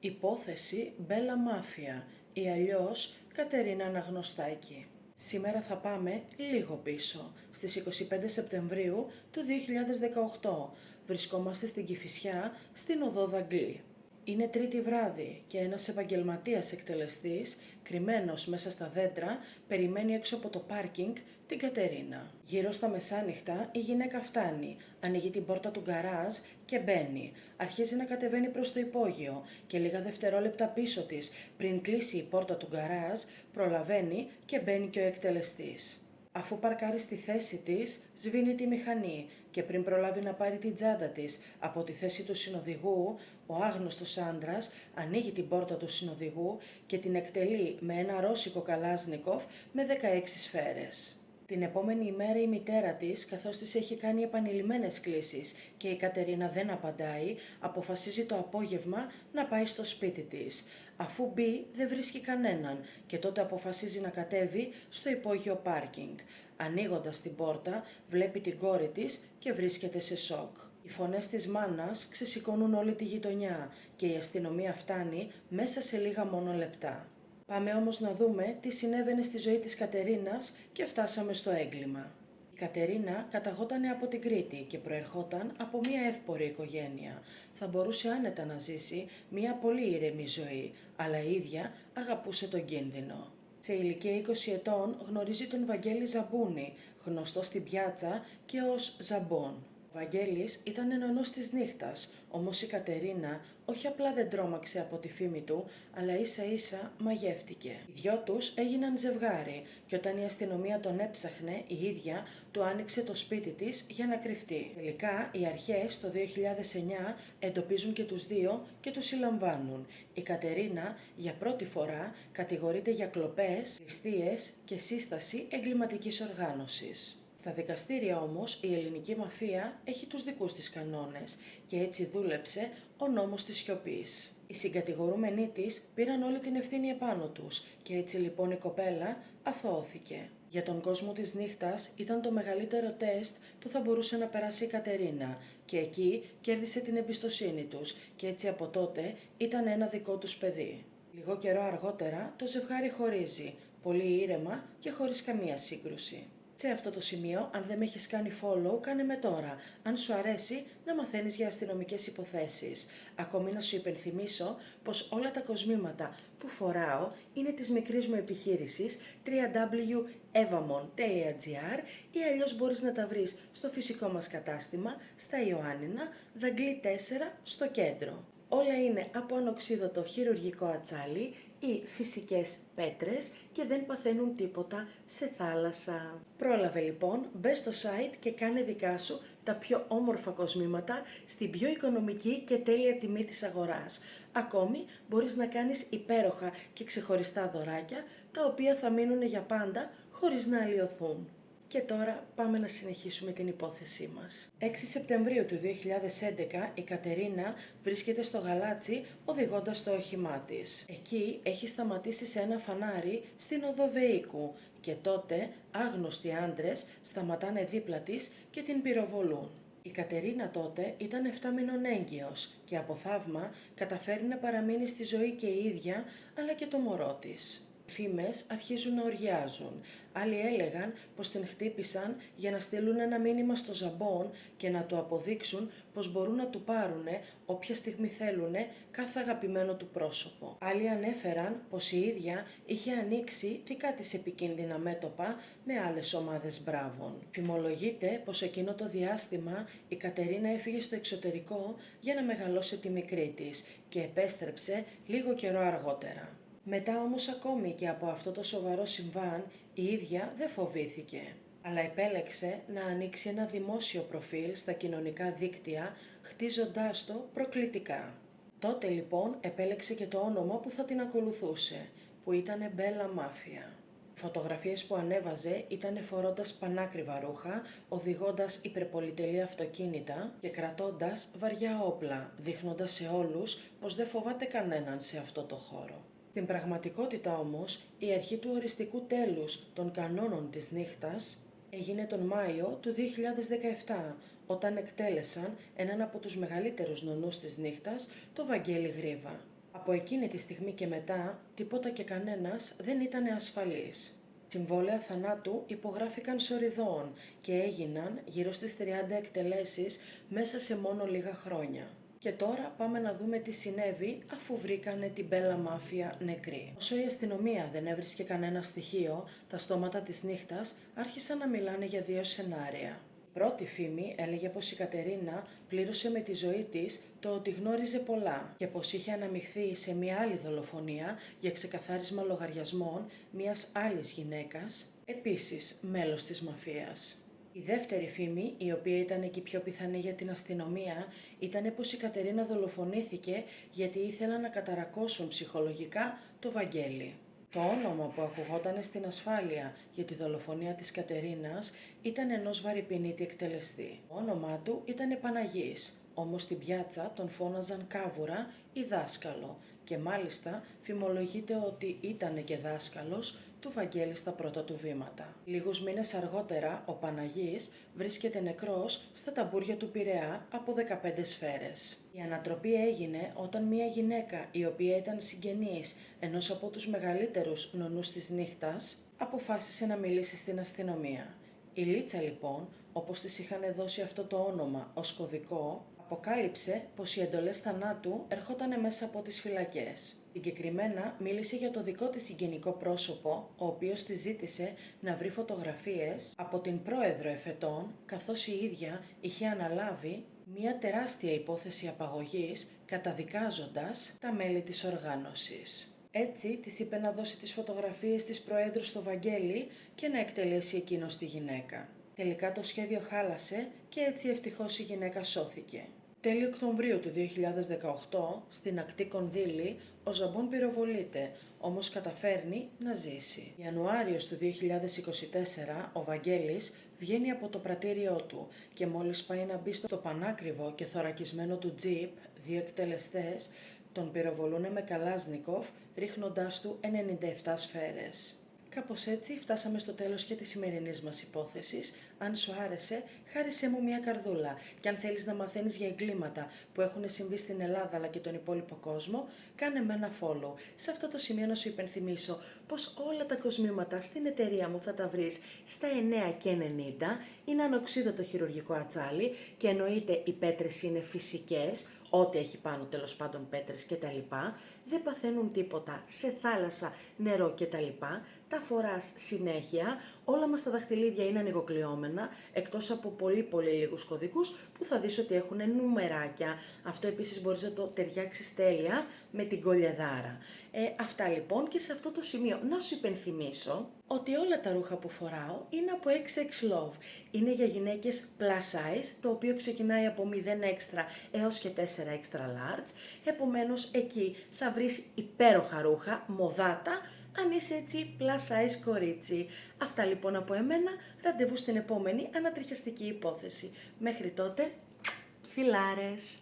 Υπόθεση Μπέλα Μάφια ή αλλιώς Κατερίνα Αναγνωστάκη. Σήμερα θα πάμε λίγο πίσω, στις 25 Σεπτεμβρίου του 2018. Βρισκόμαστε στην Κηφισιά, στην οδό Δαγκλή. Είναι τρίτη βράδυ και ένας επαγγελματίας εκτελεστής, κρυμμένος μέσα στα δέντρα, περιμένει έξω από το πάρκινγκ την Κατερίνα. Γύρω στα μεσάνυχτα η γυναίκα φτάνει, ανοίγει την πόρτα του γκαράζ και μπαίνει. Αρχίζει να κατεβαίνει προς το υπόγειο και λίγα δευτερόλεπτα πίσω της, πριν κλείσει η πόρτα του γκαράζ, προλαβαίνει και μπαίνει και ο εκτελεστής. Αφού παρκάρει στη θέση της, σβήνει τη μηχανή και πριν προλάβει να πάρει την τσάντα της από τη θέση του συνοδηγού, ο άγνωστος άντρας ανοίγει την πόρτα του συνοδηγού και την εκτελεί με ένα ρώσικο καλάζνικοφ με 16 σφαίρες. Την επόμενη ημέρα η μητέρα της, καθώς της έχει κάνει επανειλημμένες κλήσεις και η Κατερίνα δεν απαντάει, αποφασίζει το απόγευμα να πάει στο σπίτι της. Αφού μπει δεν βρίσκει κανέναν και τότε αποφασίζει να κατέβει στο υπόγειο πάρκινγκ. Ανοίγοντας την πόρτα βλέπει την κόρη της και βρίσκεται σε σοκ. Οι φωνές της μάνας ξεσηκώνουν όλη τη γειτονιά και η αστυνομία φτάνει μέσα σε λίγα μόνο λεπτά. Πάμε όμως να δούμε τι συνέβαινε στη ζωή της Κατερίνας και φτάσαμε στο έγκλημα. Η Κατερίνα καταγότανε από την Κρήτη και προερχόταν από μια εύπορη οικογένεια. Θα μπορούσε άνετα να ζήσει μια πολύ ήρεμη ζωή, αλλά η ίδια αγαπούσε τον κίνδυνο. Σε ηλικία 20 ετών γνωρίζει τον Βαγγέλη Ζαμπούνη, γνωστό στην πιάτσα και ως Ζαμπόν. Ο Βαγγέλης ήταν νονός της νύχτας, όμως η Κατερίνα όχι απλά δεν τρόμαξε από τη φήμη του, αλλά ίσα ίσα μαγεύτηκε. Οι δυο τους έγιναν ζευγάρι και όταν η αστυνομία τον έψαχνε, η ίδια του άνοιξε το σπίτι της για να κρυφτεί. Τελικά οι αρχές το 2009 εντοπίζουν και τους δύο και τους συλλαμβάνουν. Η Κατερίνα για πρώτη φορά κατηγορείται για κλοπές, ληστείες και σύσταση εγκληματικής οργάνωσης. Στα δικαστήρια όμως η ελληνική μαφία έχει τους δικούς της κανόνες και έτσι δούλεψε ο νόμος της σιωπής. Οι συγκατηγορούμενοι της πήραν όλη την ευθύνη επάνω τους και έτσι λοιπόν η κοπέλα αθώωθηκε. Για τον κόσμο της νύχτας ήταν το μεγαλύτερο τεστ που θα μπορούσε να περάσει η Κατερίνα και εκεί κέρδισε την εμπιστοσύνη τους και έτσι από τότε ήταν ένα δικό τους παιδί. Λίγο καιρό αργότερα το ζευγάρι χωρίζει, πολύ ήρεμα και χωρίς καμία σύγκρουση. Σε αυτό το σημείο, αν δεν με έχεις κάνει follow, κάνε με τώρα, αν σου αρέσει να μαθαίνεις για αστυνομικές υποθέσεις. Ακόμη να σου υπενθυμίσω πως όλα τα κοσμήματα που φοράω είναι της μικρής μου επιχείρησης www.evamon.gr ή αλλιώς μπορείς να τα βρεις στο φυσικό μας κατάστημα, στα Ιωάννινα, Δαγκλή 4, στο κέντρο. Όλα είναι από ανοξίδωτο χειρουργικό ατσάλι ή φυσικές πέτρες και δεν παθαίνουν τίποτα σε θάλασσα. Πρόλαβε λοιπόν, μπες στο site και κάνε δικά σου τα πιο όμορφα κοσμήματα στην πιο οικονομική και τέλεια τιμή της αγοράς. Ακόμη μπορείς να κάνεις υπέροχα και ξεχωριστά δωράκια, τα οποία θα μείνουν για πάντα χωρίς να αλλοιωθούν. Και τώρα πάμε να συνεχίσουμε την υπόθεσή μας. 6 Σεπτεμβρίου του 2011 η Κατερίνα βρίσκεται στο Γαλάτσι οδηγώντας το όχημά της. Εκεί έχει σταματήσει σε ένα φανάρι στην οδό Βεΐκου και τότε άγνωστοι άντρες σταματάνε δίπλα της και την πυροβολούν. Η Κατερίνα τότε ήταν 7 μηνών έγκυος και από θαύμα καταφέρει να παραμείνει στη ζωή και η ίδια αλλά και το μωρό της. Φήμες αρχίζουν να οργιάζουν. Άλλοι έλεγαν πως την χτύπησαν για να στείλουν ένα μήνυμα στο Ζαμπόν και να του αποδείξουν πως μπορούν να του πάρουνε όποια στιγμή θέλουνε κάθε αγαπημένο του πρόσωπο. Άλλοι ανέφεραν πως η ίδια είχε ανοίξει δικά της επικίνδυνα μέτωπα με άλλες ομάδες μπράβων. Φημολογείται πως εκείνο το διάστημα η Κατερίνα έφυγε στο εξωτερικό για να μεγαλώσει τη μικρή της και επέστρεψε λίγο καιρό αργότερα. Μετά όμως ακόμη και από αυτό το σοβαρό συμβάν, η ίδια δεν φοβήθηκε, αλλά επέλεξε να ανοίξει ένα δημόσιο προφίλ στα κοινωνικά δίκτυα, χτίζοντάς το προκλητικά. Τότε λοιπόν επέλεξε και το όνομα που θα την ακολουθούσε, που ήταν Μπέλα Μάφια. Οι φωτογραφίες που ανέβαζε ήταν φορώντας πανάκριβα ρούχα, οδηγώντας υπερπολιτελή αυτοκίνητα και κρατώντας βαριά όπλα, δείχνοντας σε όλους πως δεν φοβάται κανέναν σε αυτό το χώρο. Στην πραγματικότητα όμως, η αρχή του οριστικού τέλους των κανόνων της νύχτας έγινε τον Μάιο του 2017, όταν εκτέλεσαν έναν από τους μεγαλύτερους νονούς της νύχτας, το Βαγγέλη Γρίβα. Από εκείνη τη στιγμή και μετά, τίποτα και κανένας δεν ήταν ασφαλής. Συμβόλαια θανάτου υπογράφηκαν σοριδών και έγιναν γύρω στις 30 εκτελέσεις μέσα σε μόνο λίγα χρόνια. Και τώρα πάμε να δούμε τι συνέβη αφού βρήκανε την Μπέλα Μάφια νεκρή. Όσο η αστυνομία δεν έβρισκε κανένα στοιχείο, τα στόματα της νύχτας άρχισαν να μιλάνε για δύο σενάρια. Η πρώτη φήμη έλεγε πως η Κατερίνα πλήρωσε με τη ζωή της το ότι γνώριζε πολλά και πως είχε αναμειχθεί σε μια άλλη δολοφονία για ξεκαθάρισμα λογαριασμών μιας άλλης γυναίκας, επίσης μέλος της μαφίας. Η δεύτερη φήμη, η οποία ήταν εκεί πιο πιθανή για την αστυνομία, ήταν πως η Κατερίνα δολοφονήθηκε γιατί ήθελαν να καταρακώσουν ψυχολογικά το Βαγγέλη. Το όνομα που ακουγόταν στην ασφάλεια για τη δολοφονία της Κατερίνας ήταν ενός βαρυπινίτη εκτελεστή. Το όνομά του ήταν Παναγής, όμως στην πιάτσα τον φώναζαν Κάβουρα ή δάσκαλο και μάλιστα φημολογείται ότι ήταν και δάσκαλος του Βαγγέλη στα πρώτα του βήματα. Λίγους μήνες αργότερα ο Παναγής βρίσκεται νεκρός στα ταμπούρια του Πειραιά από 15 σφαίρες. Η ανατροπή έγινε όταν μια γυναίκα η οποία ήταν συγγενής ενός από τους μεγαλύτερους νονούς της νύχτας αποφάσισε να μιλήσει στην αστυνομία. Η Λίτσα λοιπόν, όπως της είχαν δώσει αυτό το όνομα ως κωδικό, αποκάλυψε πως οι εντολές θανάτου ερχόταν μέσα από τις φυλακές. Συγκεκριμένα μίλησε για το δικό της συγγενικό πρόσωπο, ο οποίος της ζήτησε να βρει φωτογραφίες από την πρόεδρο εφετών, καθώς η ίδια είχε αναλάβει μια τεράστια υπόθεση απαγωγής, καταδικάζοντας τα μέλη της οργάνωσης. Έτσι της είπε να δώσει τις φωτογραφίες της προέδρου στο Βαγγέλη και να εκτελέσει εκείνος τη γυναίκα. Τελικά το σχέδιο χάλασε και έτσι ευτυχώς η γυναίκα σώθηκε. Τέλη Οκτωβρίου του 2018, στην ακτή Κονδύλη, ο Ζαμπόν πυροβολείται, όμως καταφέρνει να ζήσει. Ιανουάριος του 2024, ο Βαγγέλης βγαίνει από το πρατήριό του και μόλις πάει να μπει στο πανάκριβο και θωρακισμένο του τζιπ, δύο εκτελεστές τον πυροβολούνε με Καλάζνικοφ, ρίχνοντάς του 97 σφαίρες. Κάπως έτσι φτάσαμε στο τέλος και της σημερινής μας υπόθεσης. Αν σου άρεσε, χάρισέ μου μια καρδούλα. Και αν θέλεις να μαθαίνεις για εγκλήματα που έχουν συμβεί στην Ελλάδα αλλά και τον υπόλοιπο κόσμο, κάνε με ένα follow. Σε αυτό το σημείο να σου υπενθυμίσω πως όλα τα κοσμήματα στην εταιρεία μου θα τα βρεις στα 9 και 90. Είναι ανοξίδωτο χειρουργικό ατσάλι και εννοείται οι πέτρες είναι φυσικές. Ό,τι έχει πάνω τέλος πάντων πέτρες κτλ. Δεν παθαίνουν τίποτα σε θάλασσα, νερό κτλ. Τα φοράς συνέχεια, όλα μας τα δαχτυλίδια είναι ανοιγοκλειόμενα, εκτός από πολύ λίγους κωδικούς που θα δεις ότι έχουν νουμεράκια. Αυτό επίσης μπορείς να το ταιριάξεις τέλεια με την κολιεδάρα. Αυτά λοιπόν, και σε αυτό το σημείο να σου υπενθυμίσω ότι όλα τα ρούχα που φοράω είναι από XX Love. Είναι για γυναίκες plus size, το οποίο ξεκινάει από 0 extra έως και 4 extra large. Επομένως εκεί θα βρεις υπέροχα ρούχα, μοδάτα, αν είσαι έτσι plus size κορίτσι. Αυτά λοιπόν από εμένα, ραντεβού στην επόμενη ανατριχιαστική υπόθεση. Μέχρι τότε, φιλάρες!